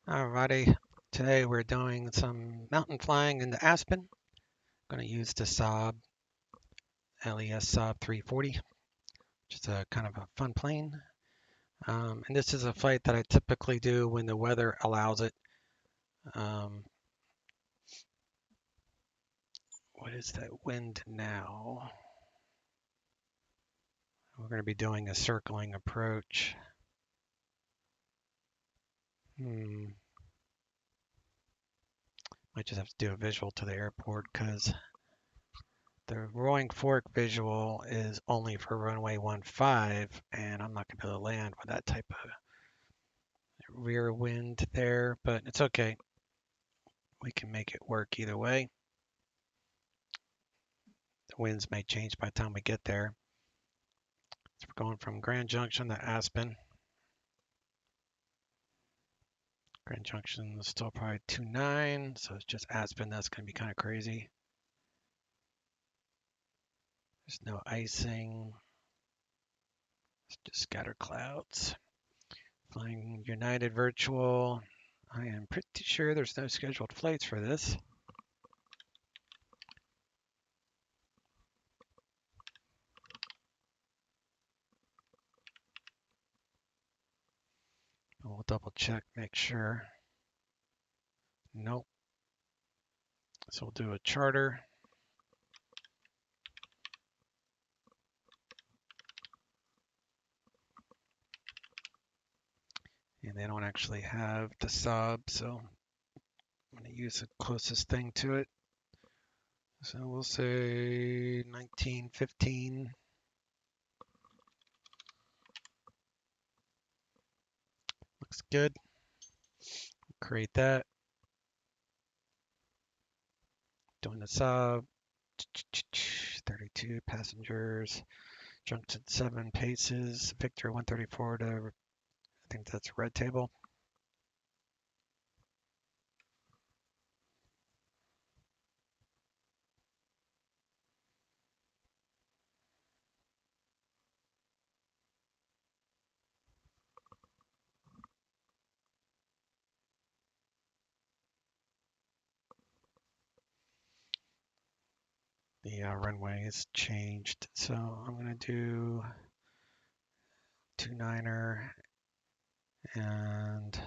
Alrighty, today we're doing some mountain flying in the Aspen. Going to use the Saab LES Saab 340, which is a kind of a fun plane. And this is a flight that I typically do when the weather allows it. Um, what is that wind now? We're going to be doing a circling approach. Might just have to do a visual to the airport because the Roaring Fork visual is only for runway 15, and I'm not going to be able to land with that type of rear wind there, but it's okay. We can make it work either way. The winds may change by the time we get there. So we're going from Grand Junction to Aspen. Grand Junction is still probably 29, so it's just Aspen. That's going to be kind of crazy. There's no icing. It's just scattered clouds. Flying United Virtual. I am pretty sure there's no scheduled flights for this. We'll double check, make sure. Nope. So we'll do a charter. And they don't actually have the sub, so I'm going to use the closest thing to it. So we'll say 1915. Looks good. Create that. Doing the sub. 32 passengers. Junction 7 paces. Victor 134 to, I think that's red table. The runway is changed. So I'm going to do 29er and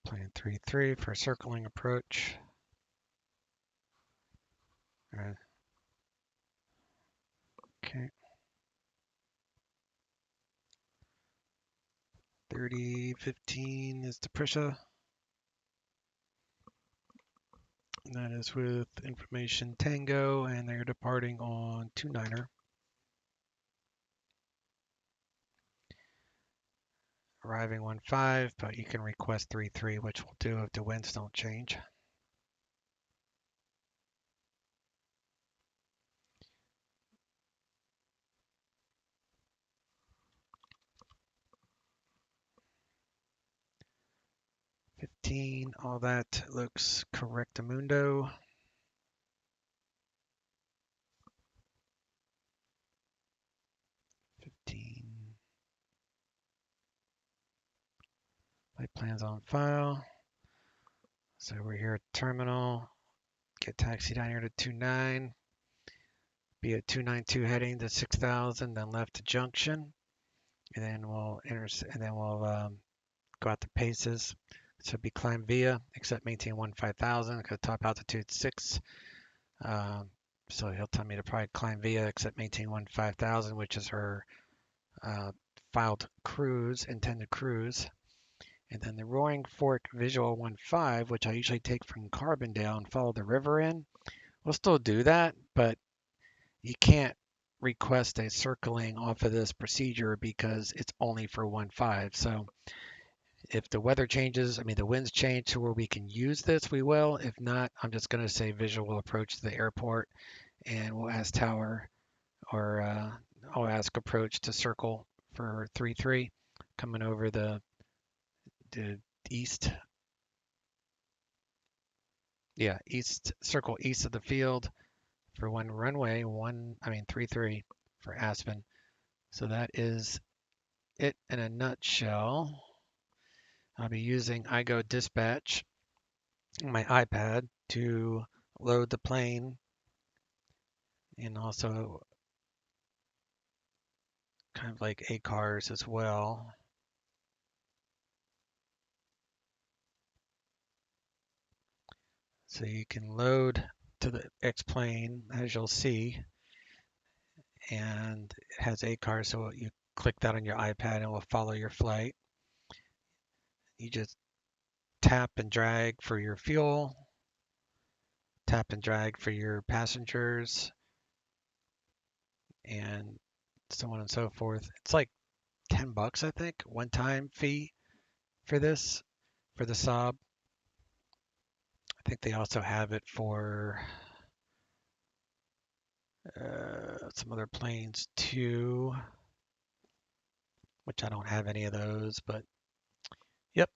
plan 3-3 for circling approach. All right. Okay. 3015 is the Prisha. And that is with information Tango, and they're departing on 29er. Arriving 15, but you can request 3-3, which will do if the winds don't change. All that looks correctamundo. Flight plans on file. So we're here at terminal. Get taxi down here to 29. Be at 292 heading to 6000, then left to junction, and then we'll go out the paces. So it'd be climb via, except maintain 15,000 because top altitude 6. So he'll tell me to probably climb via, except maintain 15,000, which is her filed cruise, intended cruise. And then the Roaring Fork Visual 15, which I usually take from Carbondale and follow the river in. We'll still do that, but you can't request a circling off of this procedure because it's only for 15. So if the weather changes, I mean, the winds change to where we can use this, we will. If not, I'm just going to say visual approach to the airport, and we'll ask tower or I'll ask approach to circle for 3-3 coming over the east. Yeah, east circle east of the field for one runway, 3-3 for Aspen. So that is it in a nutshell. I'll be using iGo Dispatch on my iPad to load the plane and also kind of like ACARS as well. So you can load to the X-plane, as you'll see, and it has ACARS, so you click that on your iPad and it will follow your flight. You just tap and drag for your fuel, tap and drag for your passengers, and so on and so forth. It's like 10 bucks, I think, one-time fee for this, for the Saab. I think they also have it for some other planes too, which I don't have any of those, but yep.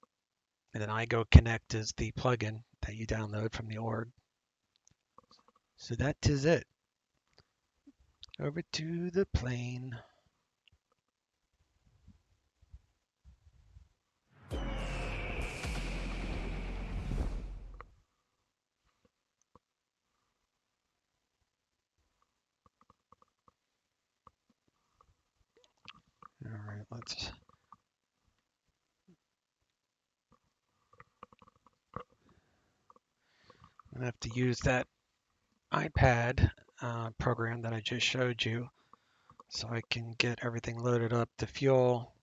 And then iGo Connect is the plugin that you download from the org. So that is it. Over to the plane. All right, let's. I'm gonna have to use that iPad program that I just showed you, so I can get everything loaded up, the fuel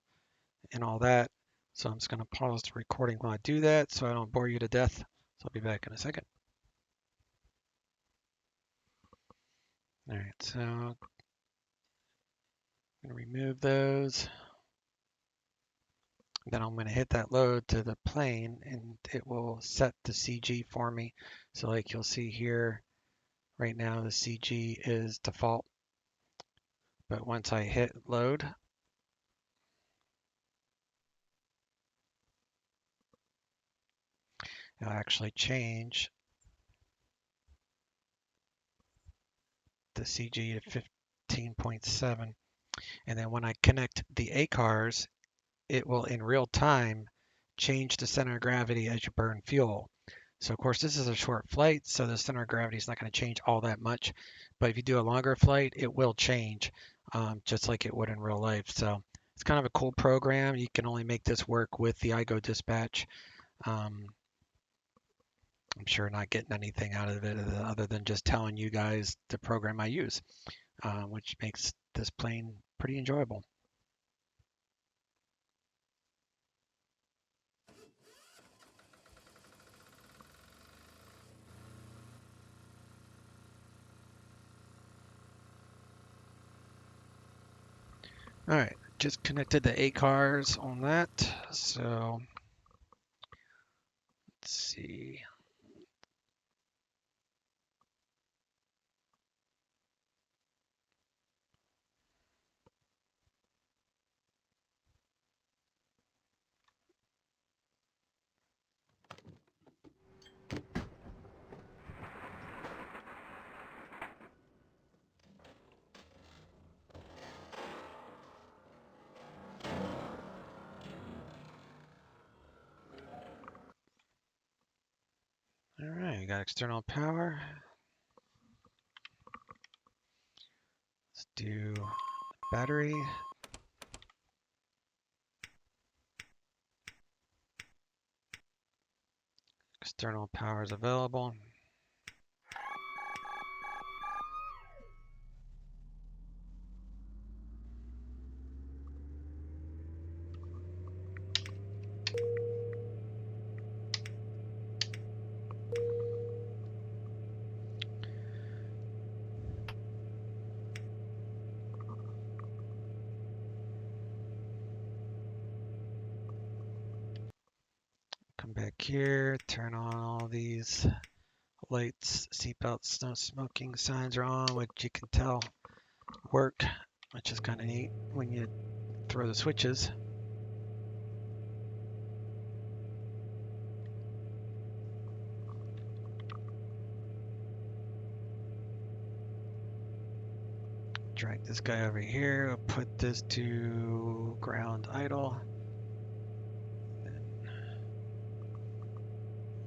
and all that. So I'm just gonna pause the recording while I do that, so I don't bore you to death. So I'll be back in a second. All right, so I'm gonna remove those. Then I'm going to hit that load to the plane and it will set the CG for me. So like you'll see here, right now the CG is default. But once I hit load, it'll actually change the CG to 15.7. And then when I connect the ACARS, it will in real time change the center of gravity as you burn fuel. So of course this is a short flight, so the center of gravity is not going to change all that much. But if you do a longer flight, it will change, just like it would in real life. So it's kind of a cool program. You can only make this work with the iGo Dispatch. Um, I'm sure not getting anything out of it other than just telling you guys the program I use, which makes this plane pretty enjoyable. All right, just connected the ACARS on that. So let's see. All right, we got external power. Let's do battery. External power is available. Come back here, turn on all these lights. Seatbelt, no smoking signs are on, which you can tell work, which is kind of neat when you throw the switches. Drag this guy over here. I'll put this to ground idle.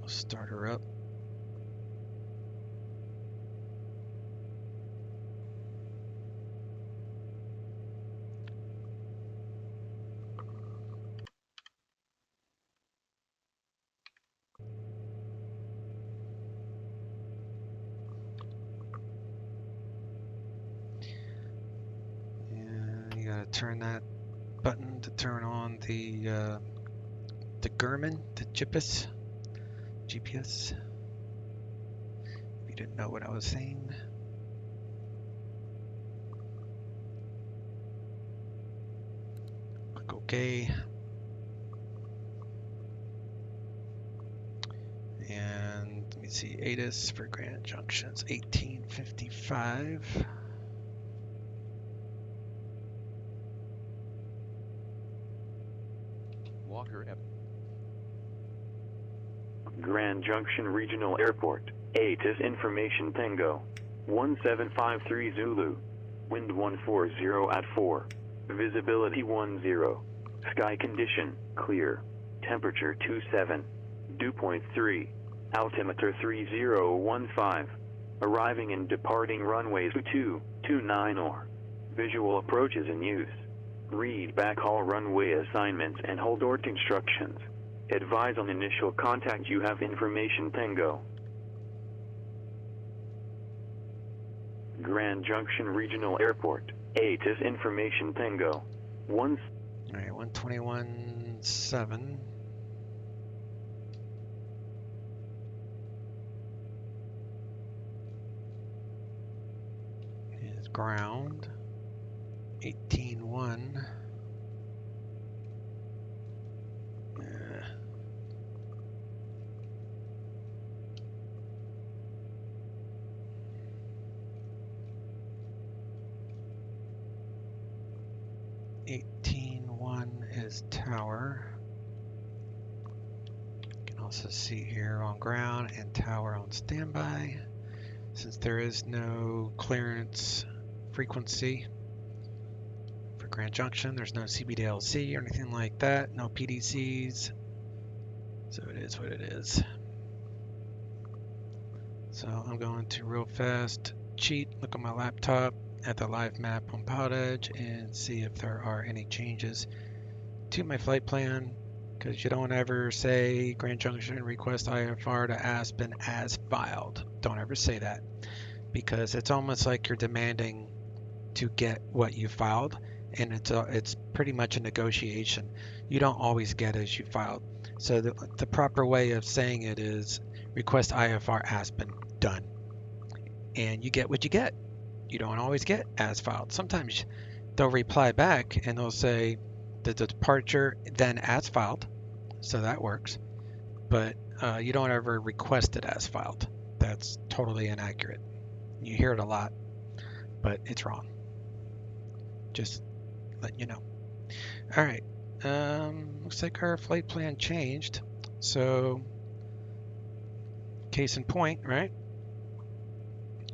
Start her up. And you gotta turn that button to turn on the Garmin, the GPS. If you didn't know what I was saying. Click OK. And let me see, ATIS for Grand Junction's 1855. Walker F. Grand Junction Regional Airport. ATIS Information Tango. 1753 Zulu. Wind 140 at 4. Visibility 10. Sky condition, clear. Temperature 27. Dew point 3. Altimeter 3015. Arriving and departing runways 229 or. Visual approaches in use. Read backhaul runway assignments and hold ORT instructions. Advise on initial contact. You have information Tango. Grand Junction Regional Airport. ATIS Information Tango. All right, 121.7. Is ground. 18.1. 18.1 is tower. You can also see here on ground and tower on standby. Since there is no clearance frequency for Grand Junction, there's no CBDLC or anything like that, no PDCs. So it is what it is. So I'm going to real fast cheat, look on my laptop at the live map on PowerEdge and see if there are any changes to my flight plan, because you don't ever say Grand Junction request IFR to Aspen as filed. Don't ever say that, because it's almost like you're demanding to get what you filed, and it's pretty much a negotiation. You don't always get as you filed. So the proper way of saying it is request IFR Aspen, done, and you get what you get. You don't always get as filed. Sometimes they'll reply back and they'll say the departure then as filed, so that works, but you don't ever request it as filed. That's totally inaccurate. You hear it a lot, but it's wrong. Just letting you know. All right, looks like our flight plan changed, so case in point, right?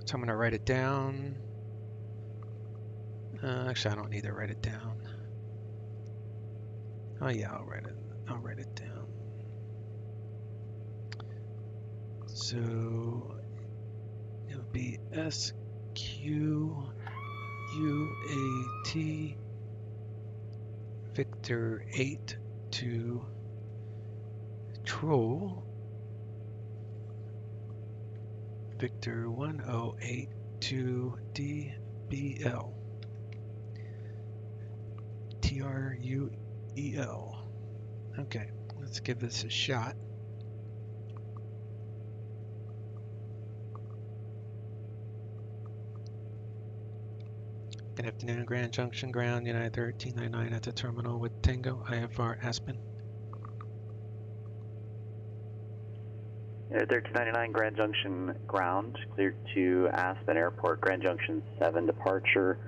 So I'm going to write it down. Actually, I don't need to write it down. Oh yeah, I'll write it down. So it'll be SQUAT Victor 8 to Troll Victor 108 to DBL TRUEL. Okay, let's give this a shot. Good afternoon, Grand Junction, ground, United 1399 at the terminal with Tango, IFR Aspen. 1399 Grand Junction ground, cleared to Aspen Airport. Grand Junction 7 departure,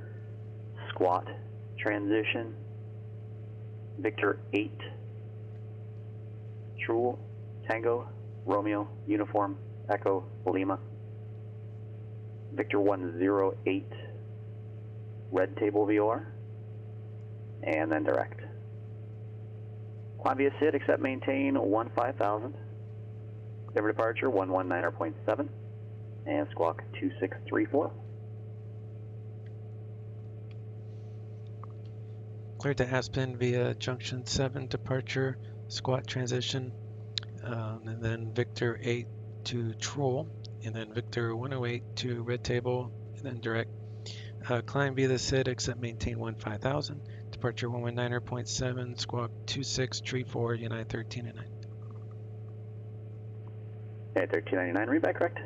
squat transition. Victor 8, True, Tango, Romeo, Uniform, Echo, Lima. Victor 108, red table VOR, and then direct. Climb via SID, accept maintain 15,000. Every departure 119.7 and squawk 2634. Cleared to Aspen via Junction 7 departure, squat transition, and then Victor 8 to Troll, and then Victor 108 to Red Table, and then direct. Climb via the SID, except maintain 5000. Departure 119.7, squawk 2634, United 13 and 9. Okay, 1399, read back correct.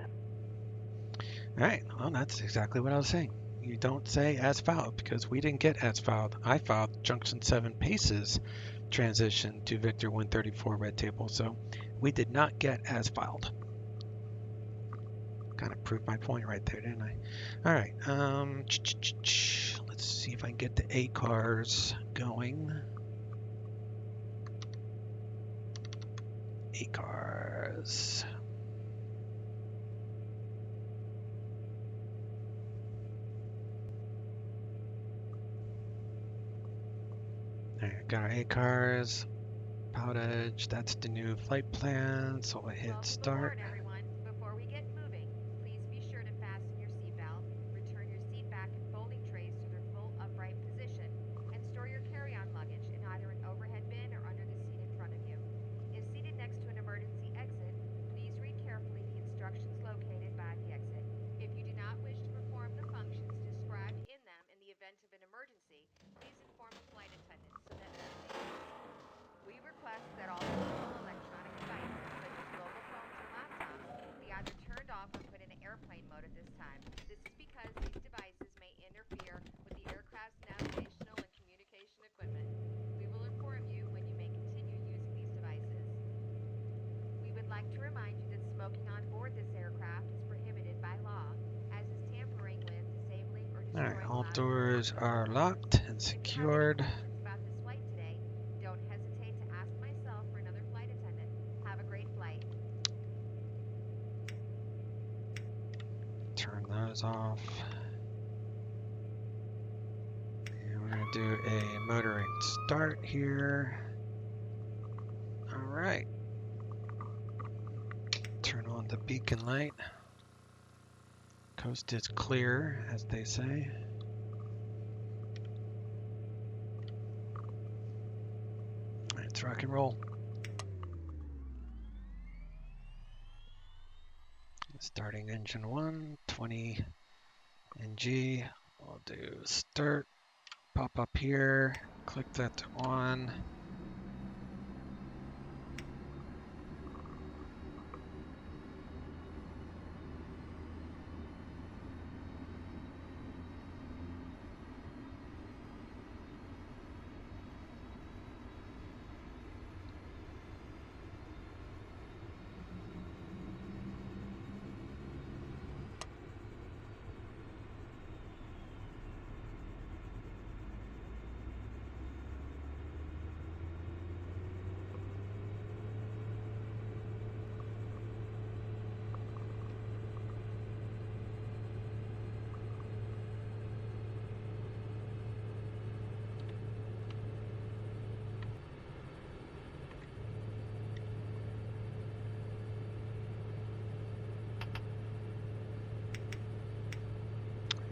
All right, well, that's exactly what I was saying. You don't say as filed because we didn't get as filed. I filed Junction 7 Paces transition to Victor 134 Red Table, so we did not get as filed. Kind of proved my point right there, didn't I? All right, let's see if I can get the A cars going. A cars. All right, got our A cars. Poutage, that's the new flight plan, so I hit start. Welcome aboard, everyone. Before we get moving, please be sure to fasten your seatbelt, return your seat back and folding trays to their full upright position, and store your carry-on luggage in either an overhead bin or under the seat in front of you. If seated next to an emergency exit, please read carefully the instructions located by the exit. If you do not wish to perform the functions described in them in the event of an emergency, please inform the flight attendant so that they may assist. We request that all personal electronic devices, such as mobile phones and laptops, be either turned off or put into airplane mode at this time. This is because these devices may interfere with the aircraft's navigational and communication equipment. We will inform you when you may continue using these devices. We would like to remind you that smoking on board this aircraft is prohibited by law, as is tampering with, disabling, or All right, destroying all loud doors equipment. are locked and If you have any secured. questions about this flight today, don't hesitate to ask myself or another flight attendant. Have a great flight. Turn those off. And we're going to do a motoring start here. All right. Turn on the beacon light. Coast is clear, as they say. Let's rock and roll. Starting engine 1, 20 NG. We'll do start. Pop up here. Click that to on.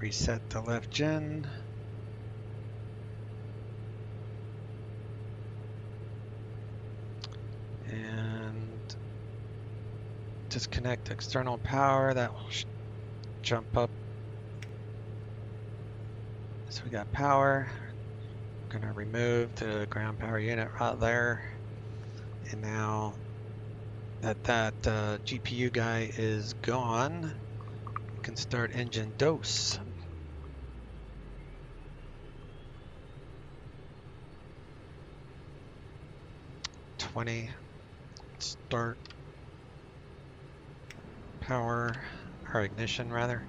Reset the left gen. And disconnect external power. That will jump up. So we got power. We're going to remove the ground power unit right there. And now that GPU guy is gone, we can start engine dose. Start power, or ignition rather.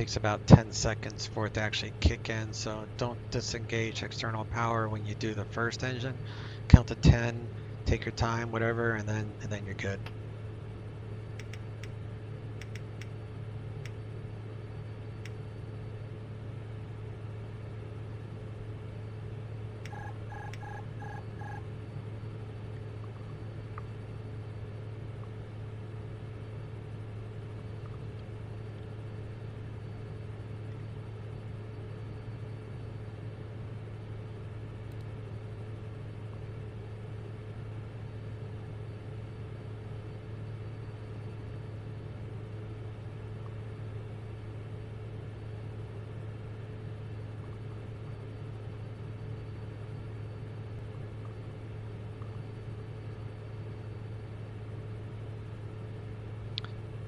takes about 10 seconds for it to actually kick in, so don't disengage external power when you do the first engine. Count to 10, take your time, whatever, and then you're good.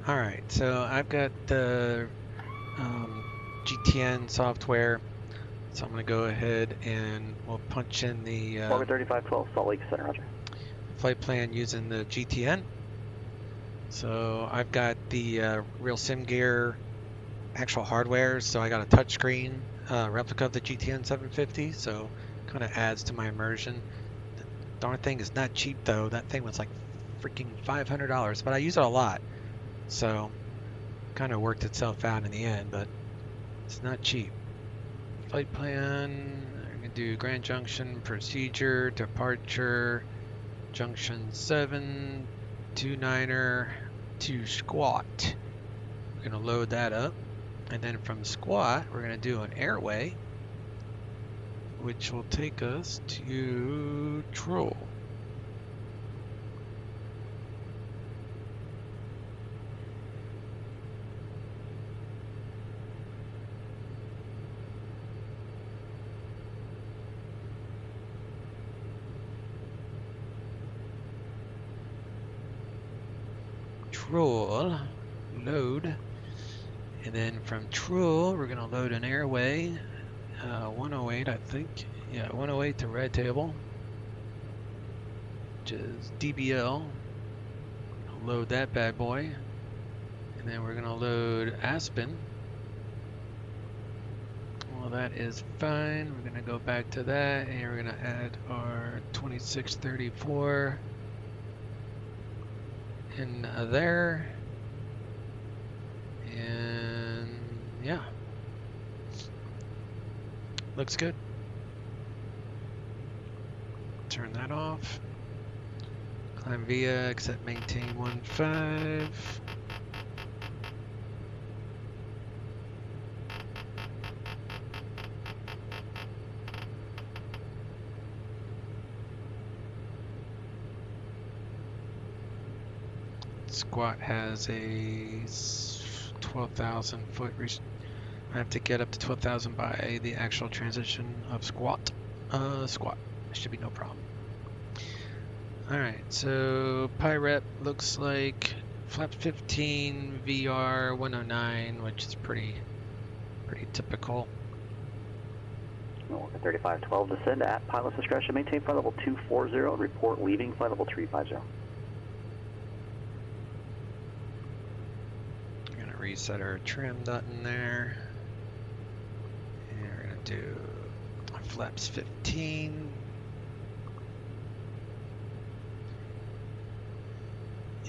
All right, so I've got the GTN software, so I'm going to go ahead and we'll punch in the Morgan 3512, Salt Lake Center, roger. flight plan using the GTN. So I've got the real sim gear actual hardware, so I got a touchscreen replica of the GTN 750, so kind of adds to my immersion. The darn thing is not cheap though. That thing was like freaking $500, but I use it a lot, so kind of worked itself out in the end, but it's not cheap. Flight plan, I'm gonna do Grand Junction, procedure, departure, Junction 7, 29er to squat. We're gonna load that up, and then from squat, we're gonna do an airway, which will take us to Troll. Troll, load, and then from Troll, we're gonna load an airway, 108, I think. Yeah, 108 to Red Table, which is DBL. Load that bad boy, and then we're gonna load Aspen. Well, that is fine. We're gonna go back to that, and we're gonna add our 2634 in there, and yeah, looks good. Turn that off. Climb via, except maintain 15. Squat has a 12,000 foot. I have to get up to 12,000 by the actual transition of squat. Squat. Should be no problem. Alright, so PyRep looks like flap 15 VR 109, which is pretty typical. Morgan 3512, descend at pilot's discretion, maintain flight level 240, report leaving flight level 350. We're gonna reset our trim dot in there. And we're gonna do flaps 15.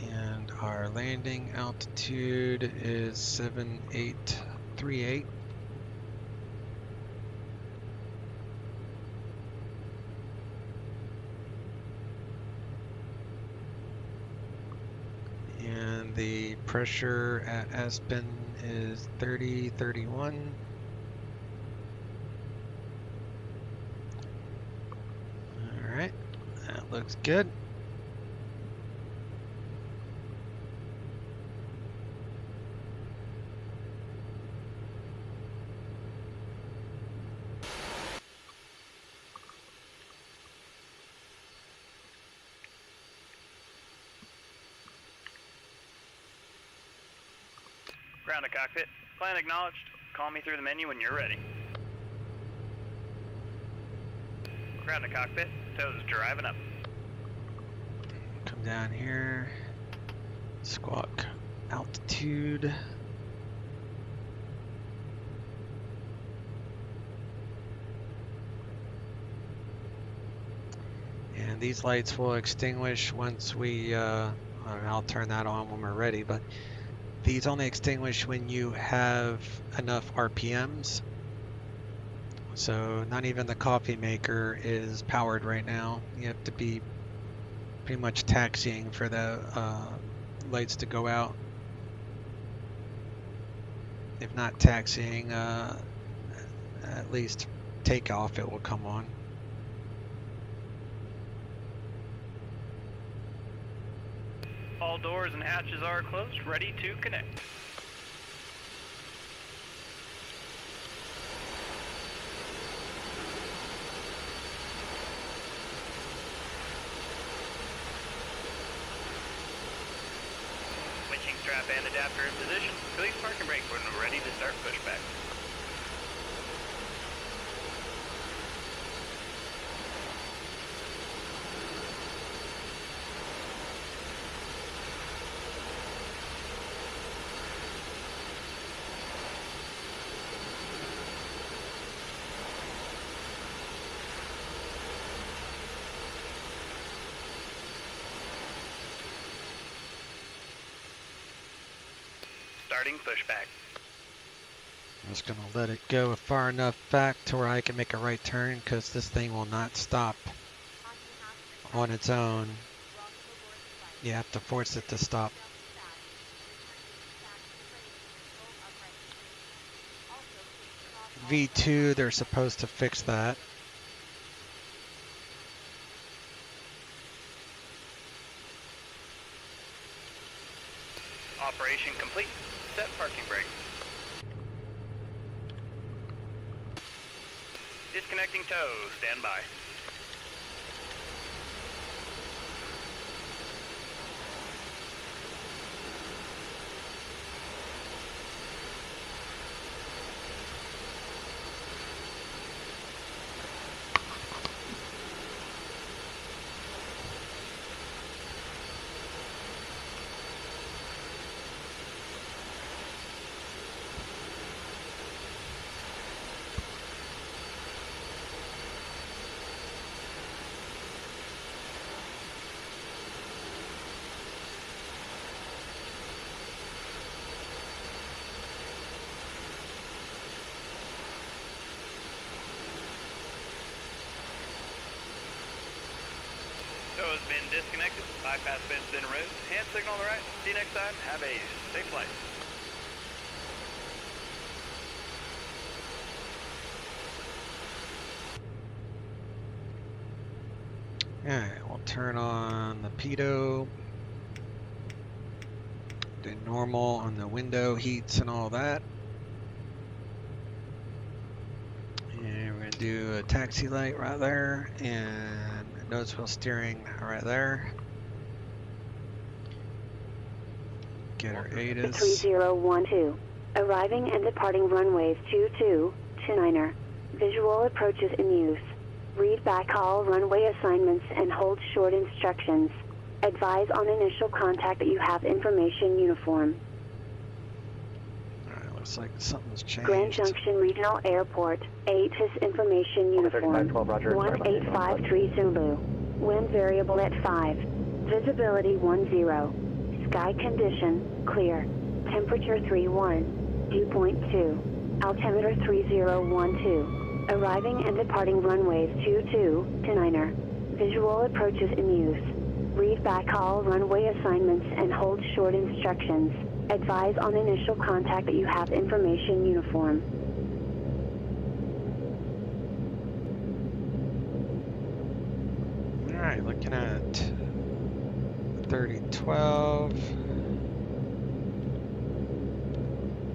And our landing altitude is 7838. And the pressure at Aspen is 3031. All right, that looks good. Ground to cockpit. Plan acknowledged. Call me through the menu when you're ready. Ground to cockpit. Toes driving up. Come down here. Squawk altitude. And these lights will extinguish once we, I'll turn that on when we're ready, but these only extinguish when you have enough RPMs. So not even the coffee maker is powered right now. You have to be pretty much taxiing for the lights to go out. If not taxiing, at least takeoff, it will come on. All doors and hatches are closed, ready to connect. Switching strap and adapter in position. Release parking brake when ready to start pushback. Starting pushback. I'm just gonna let it go far enough back to where I can make a right turn, because this thing will not stop on its own. You have to force it to stop. V2, they're supposed to fix that. Operation complete. Set parking brake. Disconnecting tow. Stand by. Tow has been disconnected. Bypass pin's been removed. Hand signal on the right. See you next time. Have a safe flight. Alright, we'll turn on the pitot. Do normal on the window heats and all that. And we're going to do a taxi light right there, and nose wheel steering right there. Get our ATIS. 3012. Arriving and departing runways 22 to 9er. Visual approaches in use. Read back all runway assignments and hold short instructions. Advise on initial contact that you have information uniform. Alright, looks like something's changed. Grand Junction Regional Airport. ATIS information uniform. 1853 Zulu. Wind variable at 5. Visibility 10. Sky condition, clear. Temperature 31. Dew point 2. Altimeter 3012. Arriving and departing runways 22 to 9er. Visual approaches in use. Read back all runway assignments and hold short instructions. Advise on initial contact that you have information uniform. Alright, looking at 3012.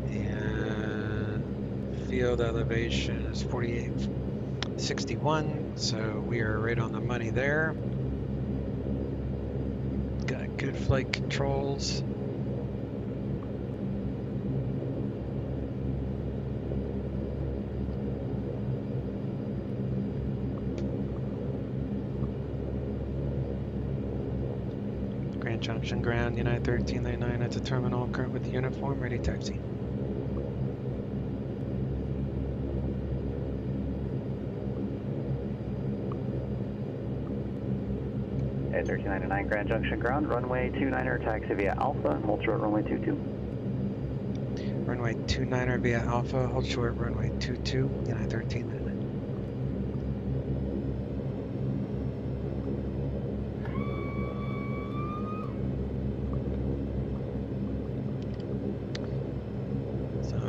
And field elevation is 4861, so we are right on the money there. Got good flight controls. Grand Junction ground, United 1399 at the terminal, current with the uniform, ready taxi. 1399 Grand Junction ground, runway 29er, taxi via Alpha, and hold short runway 22. Runway 29er via Alpha, hold short runway 22, United 1399.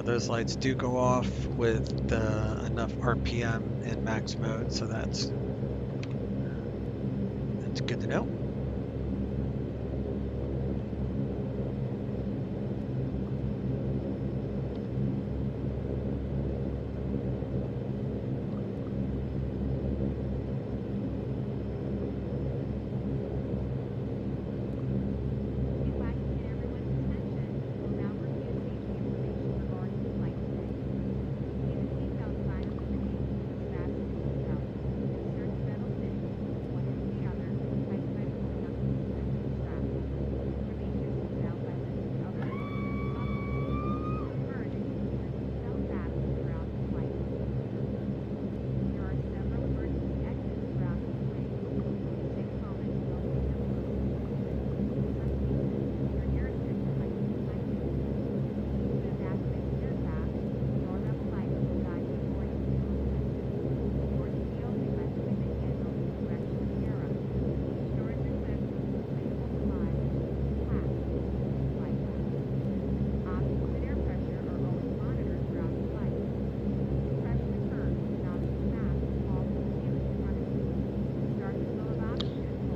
Those lights do go off with enough RPM in max mode, so that's good to know.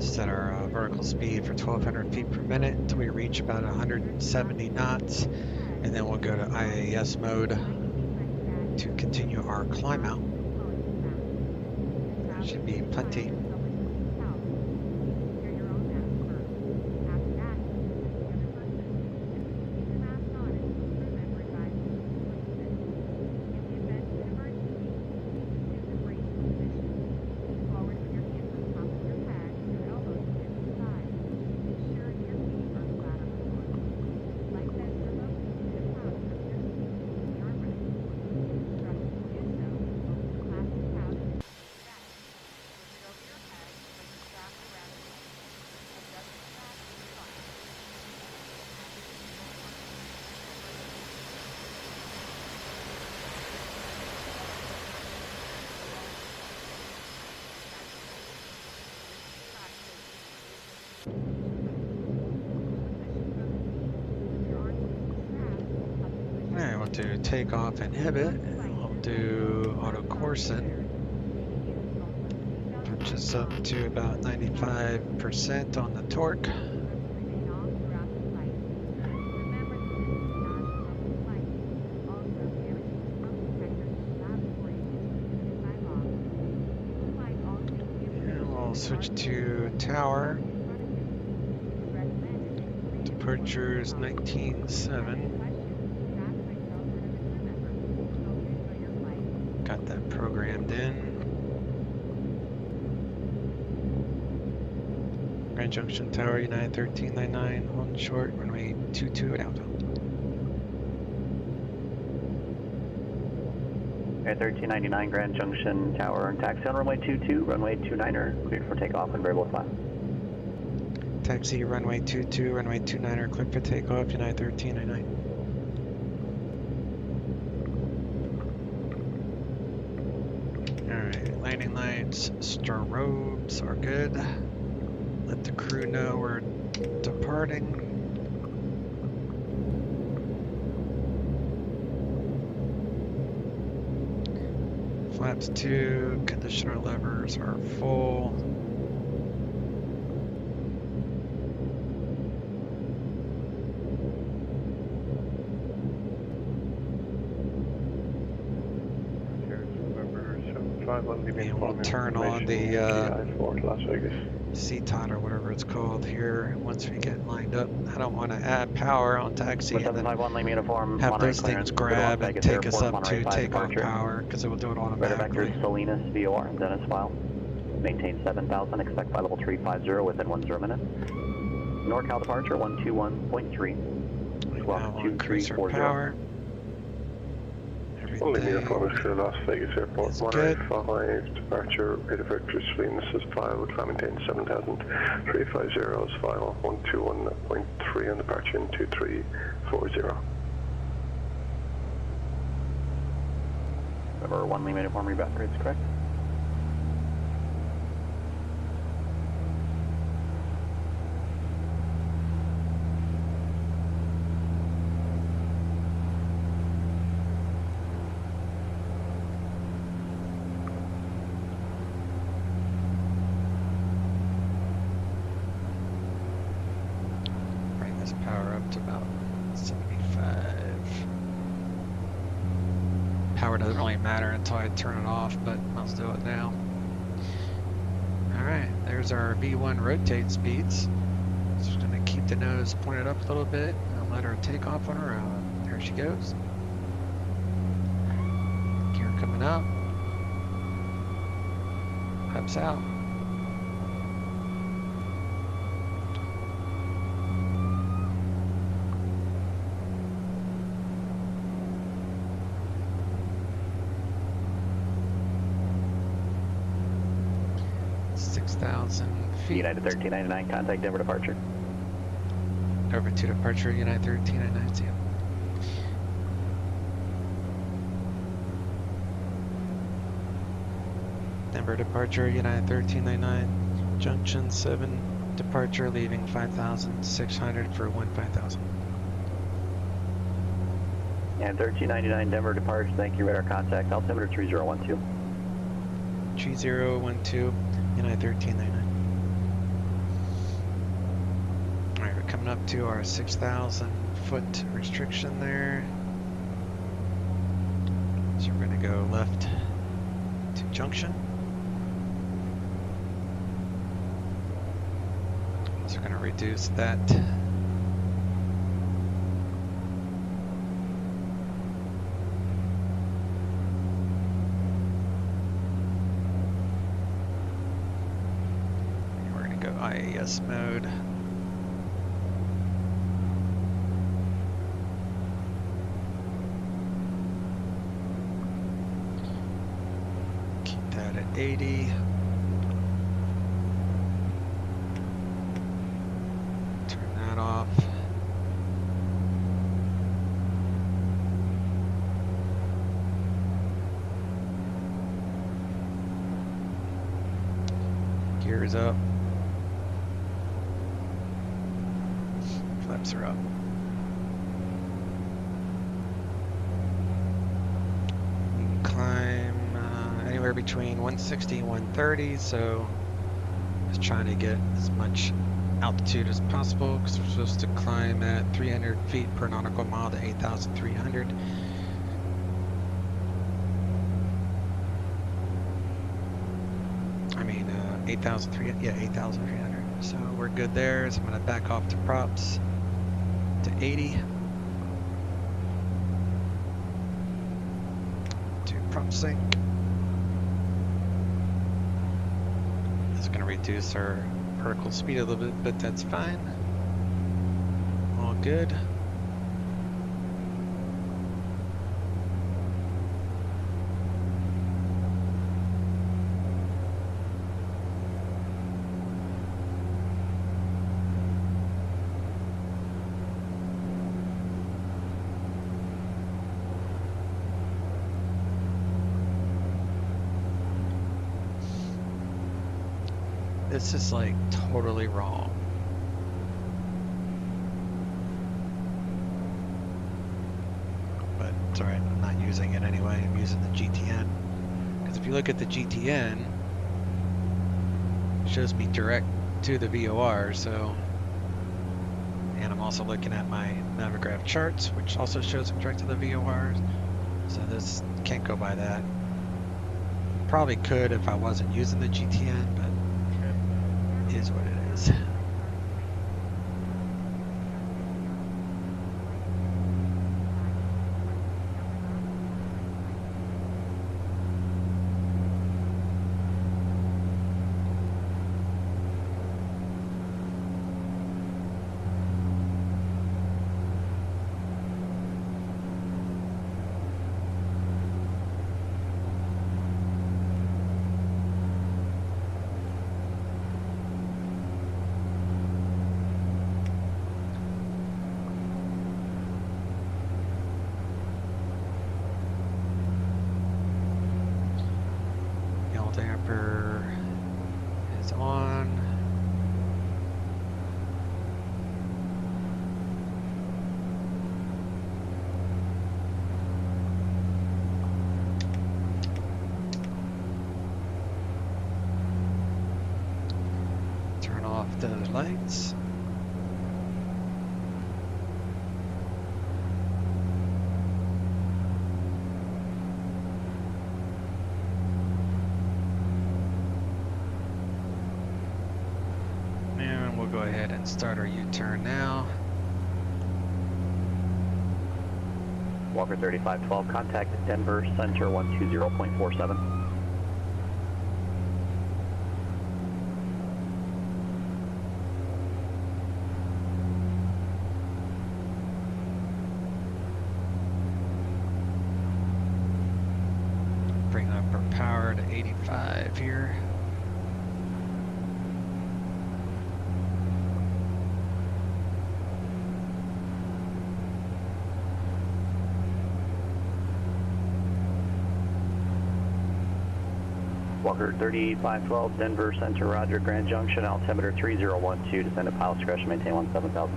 Set our vertical speed for 1200 feet per minute until we reach about 170 knots, and then we'll go to IAS mode to continue our climb out. That should be plenty. Alright, we'll do takeoff inhibit. We'll do auto coursing, which is up to about 95% on the torque. And we'll switch to tower. Departures 19.7. Got that programmed in. Grand Junction Tower, United 1399, on short, runway 22 at Alpha. United 1399 Grand Junction Tower and taxi on runway 22, runway 29er, cleared for takeoff and variable flat. Taxi runway 22, runway 29er, cleared for takeoff, United 1399. Alright, landing lights, strobes are good. Let the crew know we're departing. Flaps 2, conditioner levers are full. And we'll turn on the CTOT or whatever it's called here once we get lined up. I don't want to add power on taxi and then have those things grab and take us up to takeoff power, because it will do it automatically. Vector Salinas, VOR, Dennis file. Maintain 7,000, expect flight level 350 within 10 minutes. NorCal departure 121.3. Now we'll increase our power. Only Everything uniform is clear Las Vegas Airport, is Monterey good. 5, departure, rate of Victor's Venus is 5, climb maintain 7,350 is final, 121.3 on departure in 2340. Number 1 Lima uniform, rebound grades, correct? Bring this power up to about 75. Power doesn't really matter until I turn it off, but I'll do it now. Alright, there's our V1 rotate speeds. Just gonna keep the nose pointed up a little bit and let her take off on her own. There she goes. Gear coming up. Flaps out. Feet. United 1399, contact Denver departure. Over to departure, United 1399, see ya. Denver departure, United 1399, junction 7, departure, leaving 5,600 for 15,000. And 1399 Denver departure, thank you, radar contact, altimeter 3012. 3012, United 1399. Alright, we're coming up to our 6,000 foot restriction there. So we're going to go left to junction. So we're going to reduce that. And we're going to go IAS mode. Keep that at 80. Turn that off. Gears up. Flaps are up. We can climb anywhere between 160 and 130, so just trying to get as much altitude as possible because we're supposed to climb at 300 feet per nautical mile to 8,300. I mean, 8,300, yeah, 8,300. So we're good there. So I'm going to back off to props to 80. To prop sync. It's going to reduce our vertical speed a little bit, but that's fine. All good. This is like totally wrong. But it's alright, I'm not using it anyway. I'm using the GTN. Because if you look at the GTN, it shows me direct to the VOR, so. And I'm also looking at my Navigraph charts, which also shows me direct to the VOR. So this can't go by that. Probably could if I wasn't using the GTN, but it is what it is. lights. And we'll go ahead and start our U-turn now. Walker 3512, contact Denver Center 120.47. Bring up our power to 85 here. Walker 3512, Denver Center, Roger, Grand Junction, altimeter 3012, descend at pilot discretion, maintain 17,000.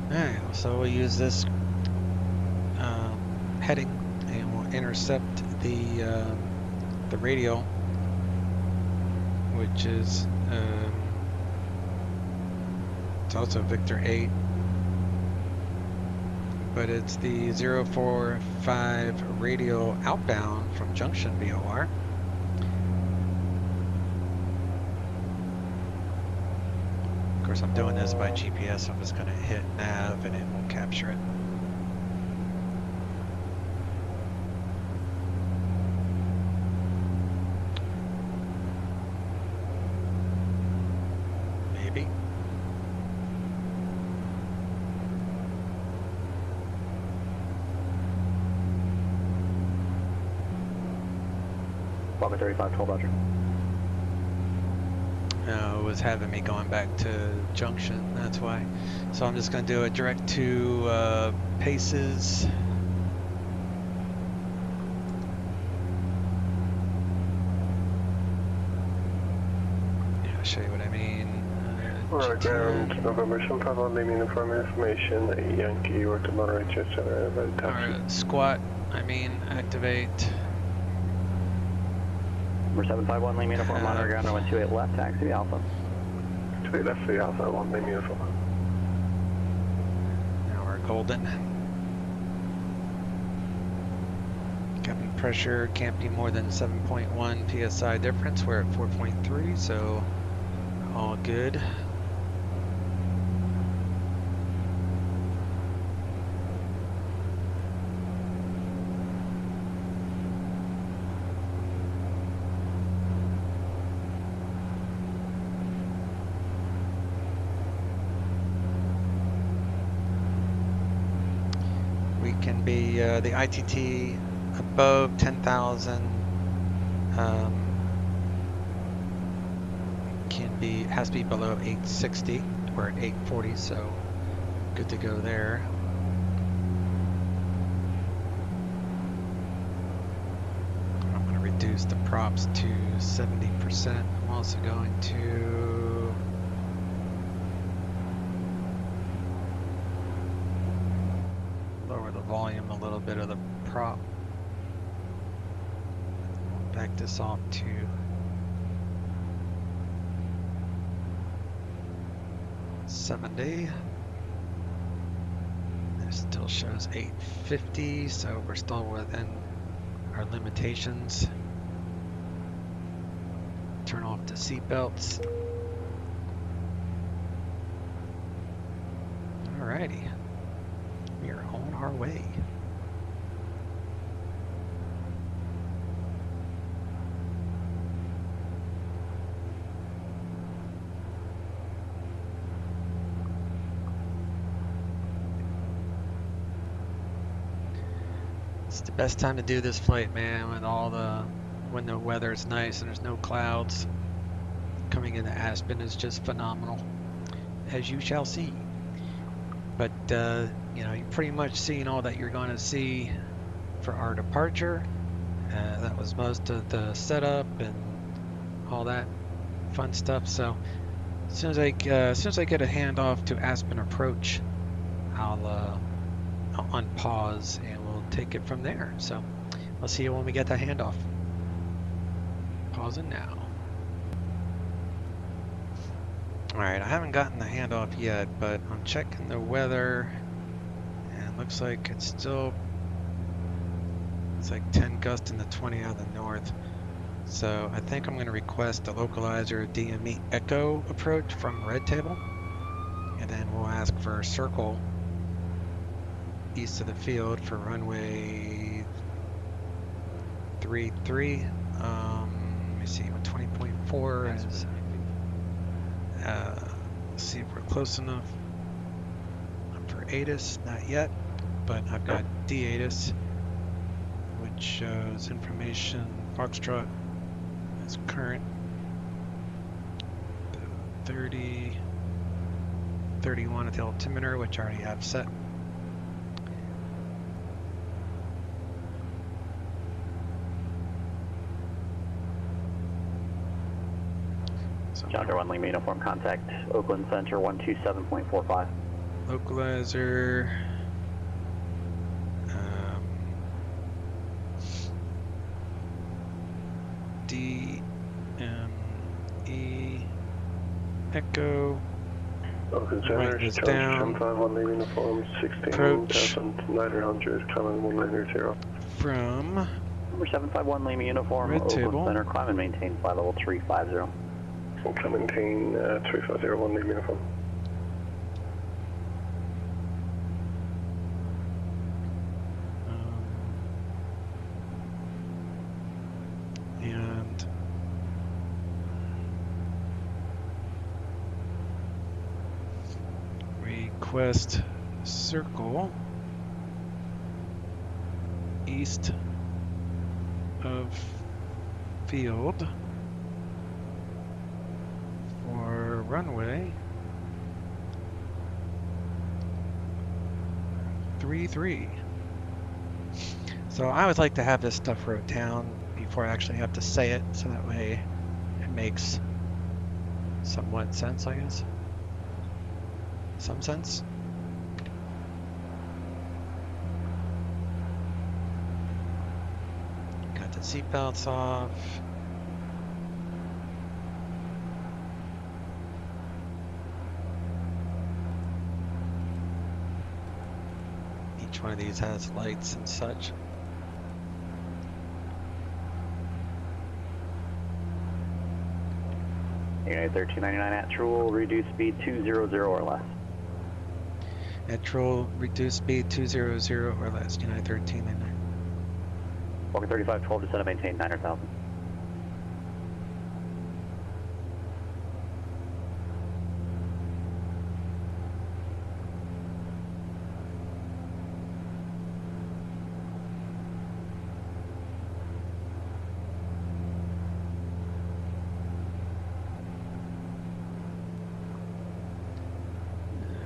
Alright, so we'll use this heading and we'll intercept the radio, which is it's also Victor 8, but it's the 045 radio outbound from Junction VOR. Of course, I'm doing this by GPS, so I'm just going to hit nav and it will capture it. Maybe. Walker 3512, Roger. It was having me going back to Junction, that's why. So I'm just going to do a direct to Paces. Yeah, I'll show you what I mean. Alright, ground, November 751, leaving information, Yankee, or to moderate your center, about taxi. Alright, squat, activate. Number 751, lean uniform, monitor ground, 128 left, taxi Alpha. 28 left for the Alpha, 1 lean uniform. Now we're golden. Cabin pressure can't be more than 7.1 psi difference. We're at 4.3, so all good. We can be the ITT above 10,000 has to be below 860. We're at 840, so good to go there. I'm going to reduce the props to 70%. I'm also going to lower the volume a little bit of the prop. Back this off to 70. It still shows 850, so we're still within our limitations. Turn off the seatbelts. Alrighty, we are on our way. It's the best time to do this flight, man, when the weather is nice and there's no clouds. coming into Aspen is just phenomenal, as you shall see. But you know, you've pretty much seen all that you're going to see for our departure. That was most of the setup and all that fun stuff. So as soon as I get a handoff to Aspen approach, I'll unpause and we'll take it from there. So I'll see you when we get that handoff. Pausing now. Alright, I haven't gotten the handoff yet, but I'm checking the weather and it looks like it's like 10 gusts in the 20 out of the north. So I think I'm going to request a localizer DME echo approach from Red Table, and then we'll ask for a circle east of the field for runway 33. Let me see what 20.4 is. Let's see if we're close enough. For ATIS, not yet, but I've got D-ATIS, which shows information Foxtrot is current 30, 31 at the altimeter, which I already have set. John Deere 1 Lima Uniform, contact Oakland Center 127.45. Localizer. DME Echo. Oakland Write Center, this Charge down. 751 Lima Uniform, Approach 16,900, coming 190. from Number 751 Lima Uniform, Red Oakland Table. Center, climb and maintain flight level 350. Climb and maintain 3501 Lima Uniform. And request circle east of field for runway 33. So I always like to have this stuff wrote down before I actually have to say it, so that way it makes somewhat sense, I guess. Some sense. Got the seatbelts off. Each one of these has lights and such. United 1399 at True, reduce speed 200 or less. At Troll, reduce speed 200 or less. United 1399. Walker 3512, descend and maintain 9,000.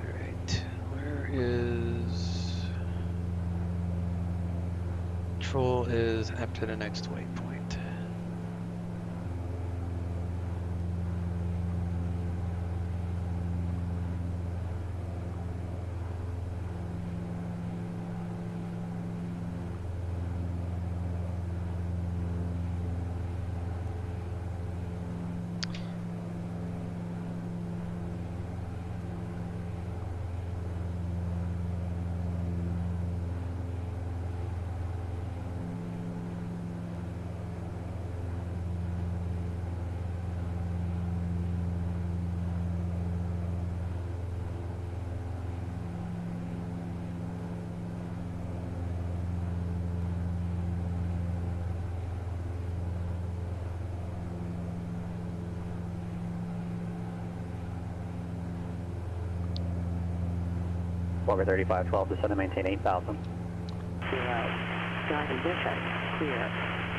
Alright, where is... Troll is after the next waypoint. Walker 3512, descend and maintain 8,000. Sky condition, clear.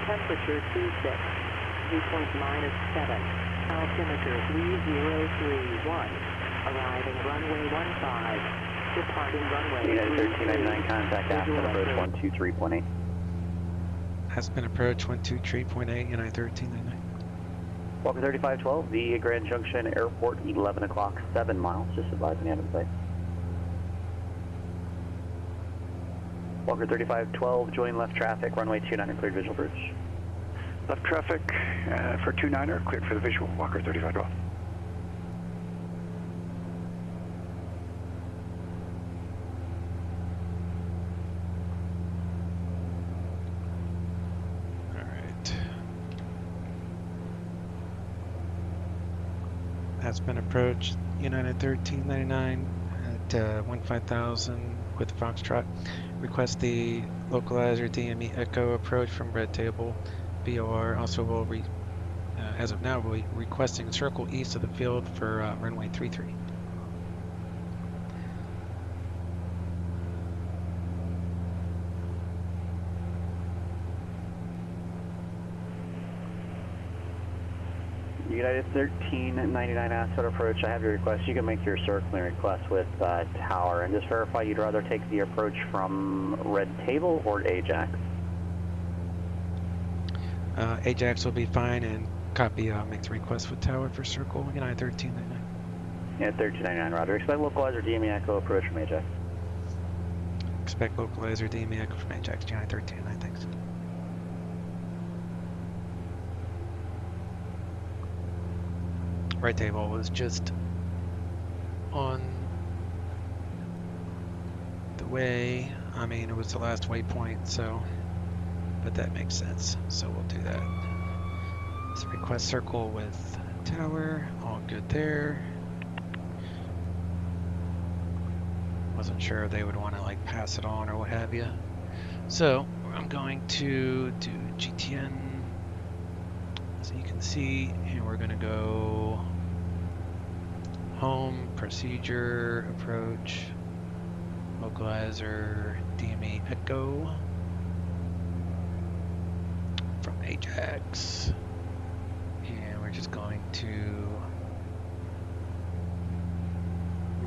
Temperature 26, dew point -7. Altimeter 3031, arriving runway 15, departing runway United 1399, contact Aspen approach 123.8. Aspen approach 123.8, United 1399. Walker 3512, the Grand Junction Airport, 11 o'clock, 7 miles, just advising you of sight. Walker 3512, join left traffic, runway 29er, cleared visual approach. Left traffic for 29er, cleared for the visual, Walker 3512. Aspen approach, United 1399 at 15,000 with Foxtrot. Request the localizer DME Echo approach from red table. BOR also will as of now we're requesting circle east of the field for runway 33. United 1399 Aspen approach, I have your request. You can make your circling request with Tower, and just verify you'd rather take the approach from red table or Ajax. Ajax will be fine, and copy make the request with Tower for circle United 1399. Yeah, 1399, roger. Expect localizer DME Echo approach from Ajax. Expect localizer DME Echo from Ajax, United 1399, thanks. Right table was just on the way. I mean, it was the last waypoint, so, but that makes sense. So we'll do that. So request circle with Tower, all good there. Wasn't sure if they would want to like pass it on or what have you. So I'm going to do GTN, so you can see, and we're gonna go home, procedure, approach, localizer, DME Echo from Ajax, and we're just going to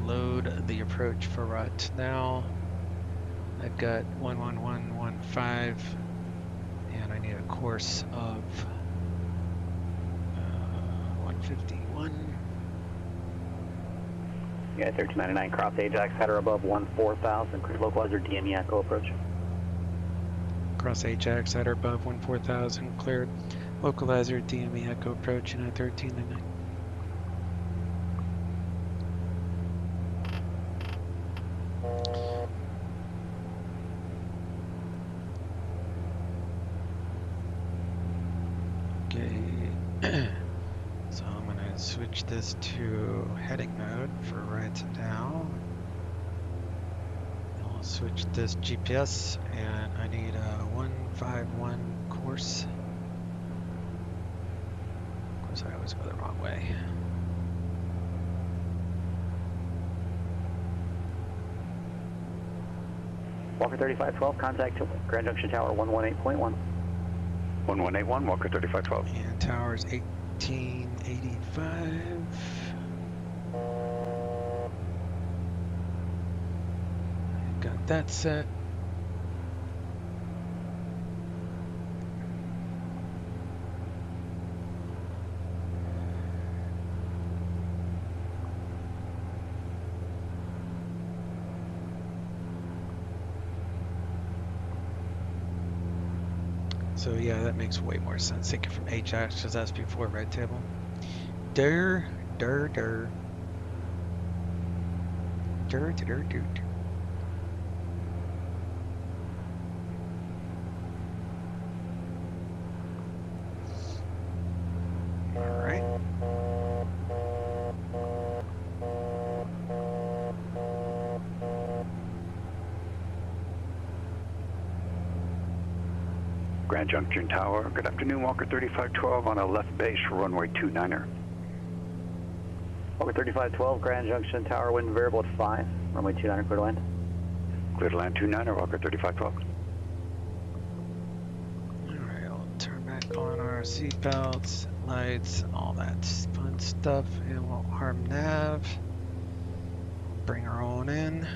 load the approach for right now. I've got 11115, and I need a course of 151. Yeah, 1399, cross Ajax, header above 14,000, clear localizer DME Echo approach. Cross Ajax, header above 14,000, cleared. Localizer DME Echo approach, United 1399. Okay, so I'm going to switch this to heading mode for right now. I'll switch this GPS, and I need a 151 course. Of course, I always go the wrong way. Walker 3512, contact Grand Junction Tower 118.1. 1181, Walker 3512. And tower's 1885. Got that set. So yeah, that makes way more sense. Take it from Ajax, because that's before red table. Dur. Alright. Grand Junction Tower, good afternoon, Walker 3512 on a left base for runway 29er. Walker 3512, Grand Junction Tower, wind variable at 5, runway 29er, clear to land. Clear to land 29er, Walker 3512. Alright, I'll turn back on our seatbelts. lights, and all that fun stuff. It won't harm nav. Bring her on in.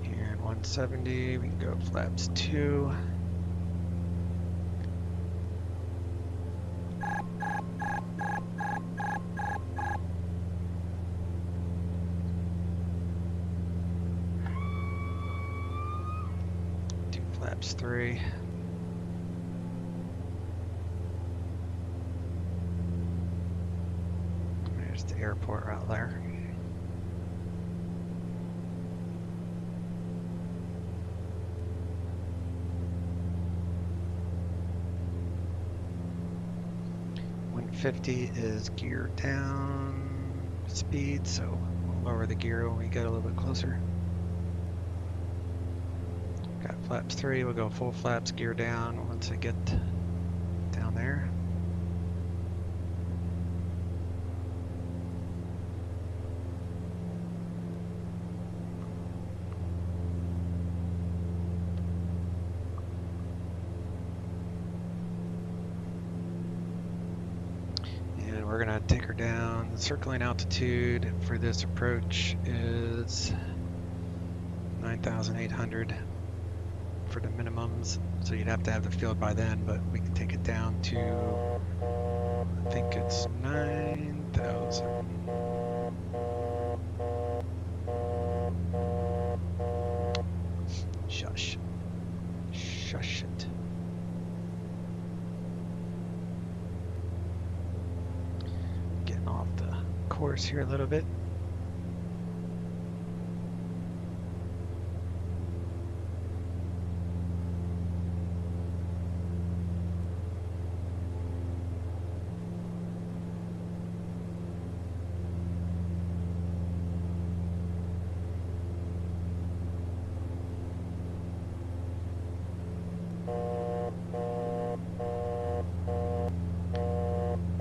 Here in 170, we can go flaps 2. Do flaps 3. There's the airport right there. .50 is gear down speed, so we'll lower the gear when we get a little bit closer. Got flaps 3, we'll go full flaps, gear down once I get down there. And we're gonna take her down. The circling altitude for this approach is 9,800 for the minimums. So you'd have to have the field by then, but we can take it down to, I think it's 9,000. Shush. Shush it. Getting off the course here a little bit.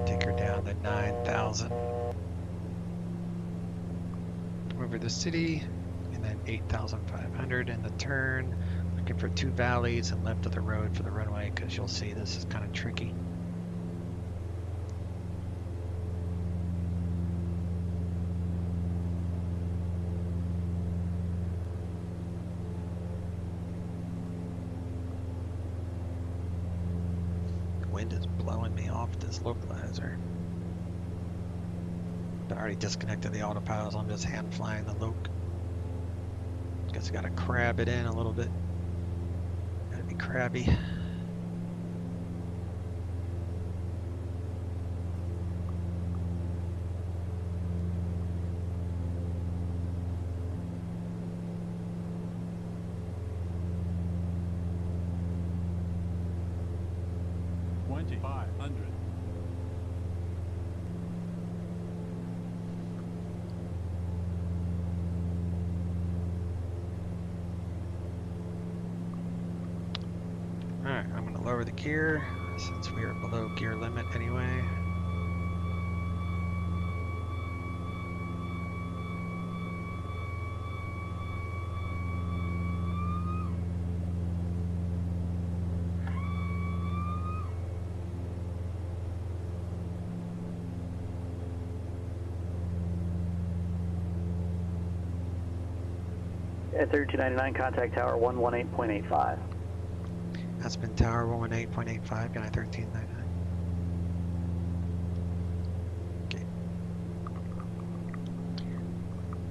Take her down to 9,000. Over the city, and then 8,500 in the turn. Looking for 2 valleys and left of the road for the runway, because you'll see this is kind of tricky. The wind is blowing me off this localizer. I already disconnected the autopilot, so I'm just hand flying the loc. Guess I gotta crab it in a little bit. Gotta be crabby. Alright, I'm going to lower the gear since we are below gear limit anyway. At 3299, contact tower 118.85. Aspen Tower 118.85, United 1399. Okay.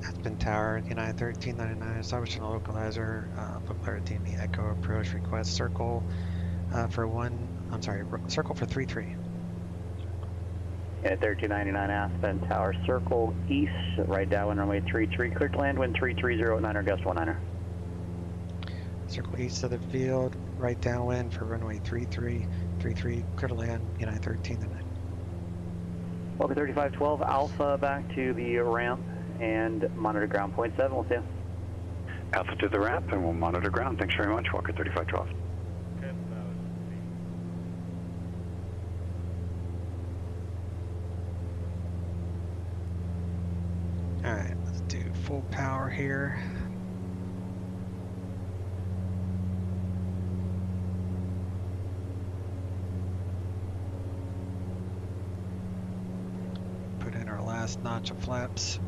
Aspen Tower, United 1399, establishing a localizer, Footplayer Team, the Echo approach request, circle circle for 33. At 3299 Aspen Tower, circle east, right downwind runway 33, clear to land, wind 330 at 9er, gust 19er. Circle east of the field, right downwind for runway 3333, clear to land, United 1399. Welcome 3512 Alpha back to the ramp and monitor ground point 7, we'll see you. Alpha to the ramp, and we'll monitor ground. Thanks very much, Walker 3512. Alright, let's do full power here. Put in our last notch of flaps.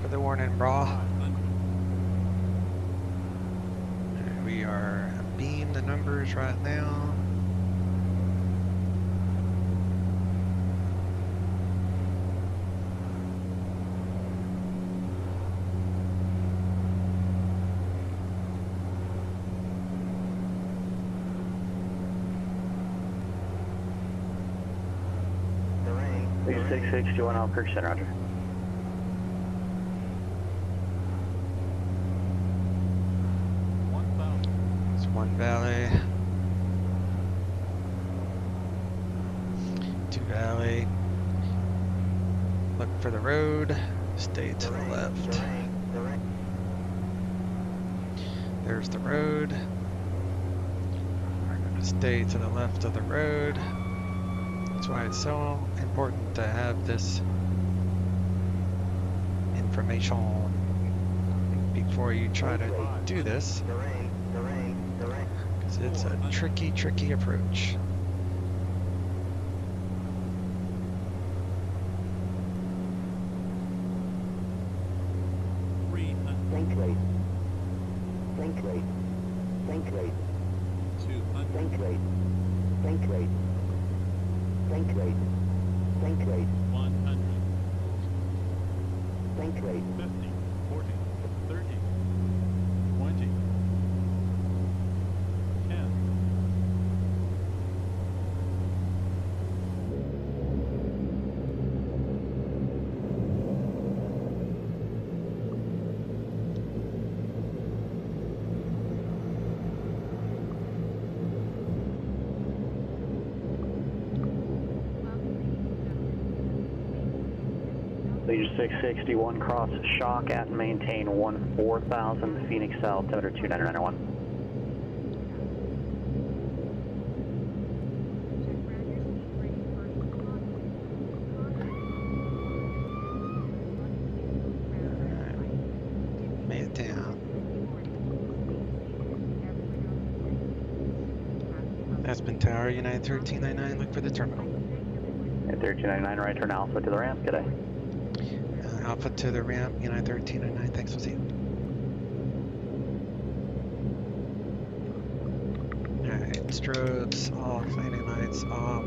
For the warning, brah. We are beam the numbers right now. The rain. 661 Al Kirkson, roger. One valley, two valley. Look for the road. Stay to the left. There's the road. We're gonna stay to the left of the road. That's why it's so important to have this information before you try to do this. It's a tricky, tricky approach. Think rate. Think rate. Think rate. 200. Think rate. Think rate. Think rate. Think rate. 100. Think rate. 50. 40. 30. 20. 10. Legion 661, cross shock at and maintain 14,000, Phoenix South, altimeter 2991. Made it down. Aspen Tower, United 1399, look for the terminal. 1399, right turn Alpha to the ramp, good day. Alpha to the ramp, United 1399, thanks, we'll see you. Alright, strobes off, landing lights off.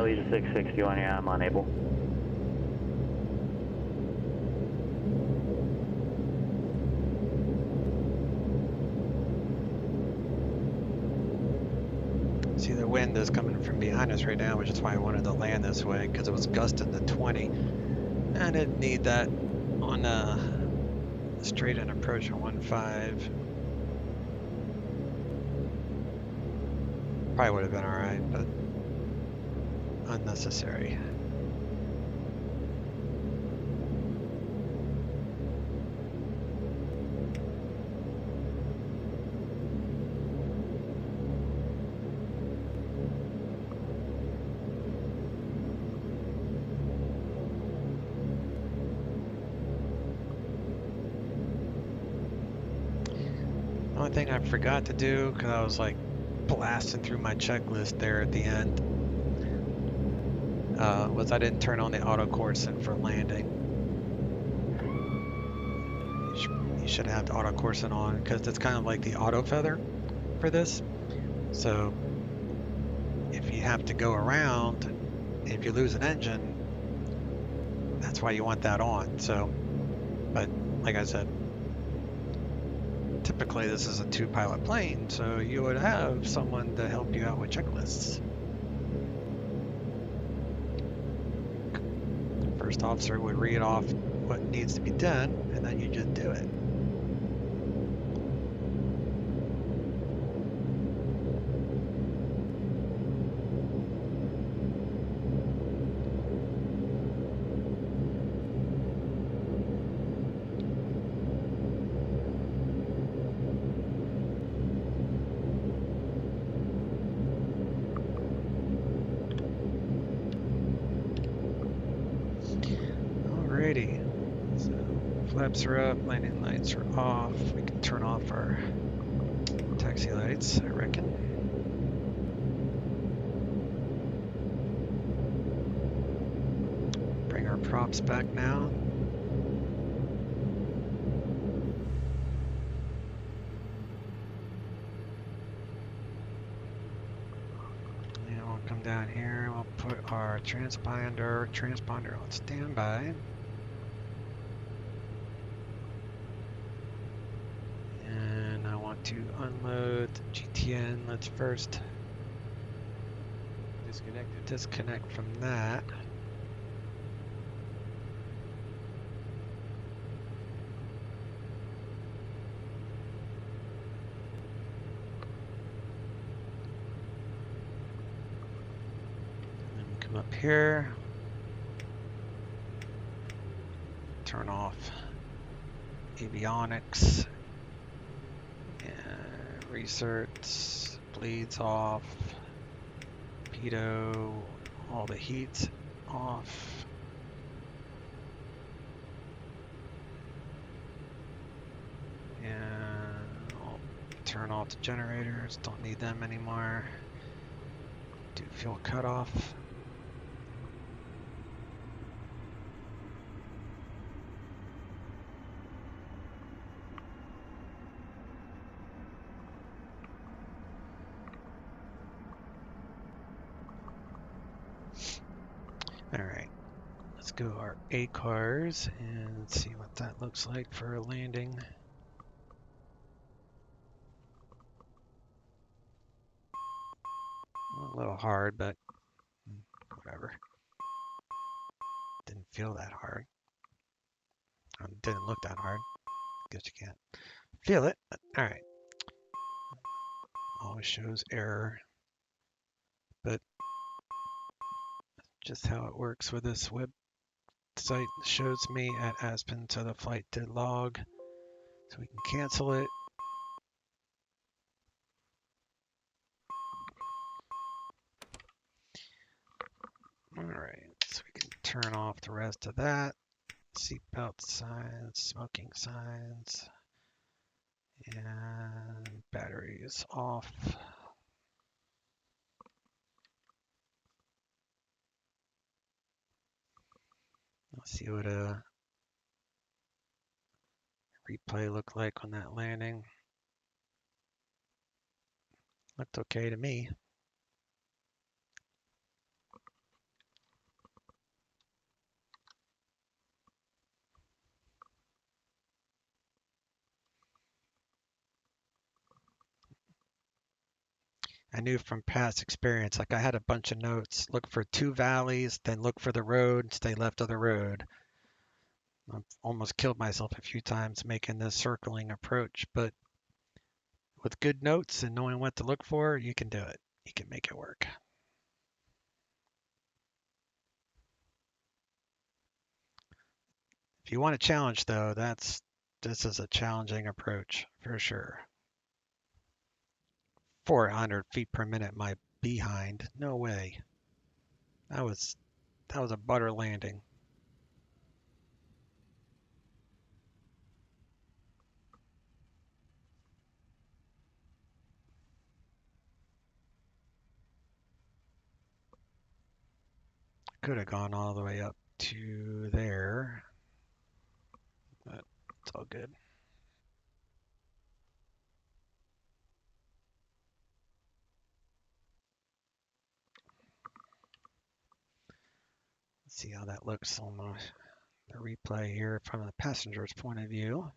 Legion 661, yeah, I'm unable. See, the wind is coming from behind us right now, which is why I wanted to land this way, because it was gusting to 20. I didn't need that on a straight and approach on 1.5. Probably would have been alright, but unnecessary. The only thing I forgot to do, because I was like blasting through my checklist there at the end, was I didn't turn on the auto coursing for landing. You should have the auto coursing on because it's kind of like the auto feather for this. So if you have to go around, if you lose an engine, that's why you want that on. So, but like I said, typically this is a 2-pilot plane, so you would have someone to help you out with checklists. First officer would read off what needs to be done, and then you just do it. Alrighty, so flaps are up, landing lights are off. We can turn off our taxi lights, I reckon. Bring our props back now. And we'll come down here, we'll put our transponder on standby. And I want to unload the GTN. Let's first disconnect from that. And then come up here, turn off avionics, and research, bleeds off, pitot, all the heat off. And I'll turn off the generators, don't need them anymore. Do fuel cutoff. Alright, let's go our A cars and see what that looks like for a landing. A little hard, but whatever. Didn't feel that hard. Didn't look that hard. Guess you can't feel it. Alright. Always shows error. But just how it works with this website shows me at Aspen, so the flight did log. So we can cancel it. Alright, so we can turn off the rest of that. Seatbelt signs, smoking signs, and battery is off. Let's see what a replay looked like on that landing. Looked okay to me. I knew from past experience, like I had a bunch of notes, look for 2 valleys, then look for the road, stay left of the road. I've almost killed myself a few times making this circling approach, but with good notes and knowing what to look for, you can do it. he can make it work. If you want a challenge, though, this is a challenging approach for sure. 400 feet per minute, my behind. No way. That was a butter landing. Could have gone all the way up to there, but it's all good. Let's see how that looks on the replay here from the passenger's point of view.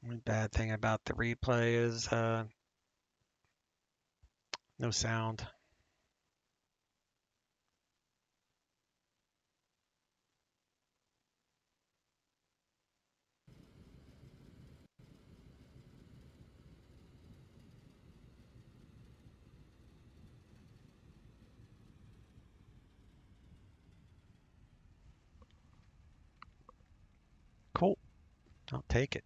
One bad thing about the replay is no sound. Cool. I'll take it.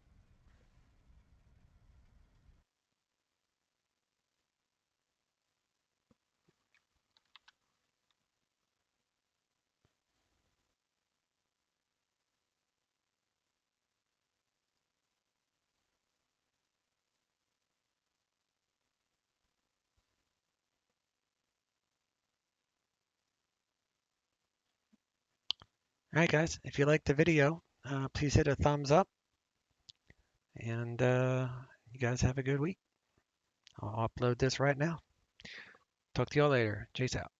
All right, guys. If you liked the video, please hit a thumbs up. And you guys have a good week. I'll upload this right now. Talk to y'all later. Chase out.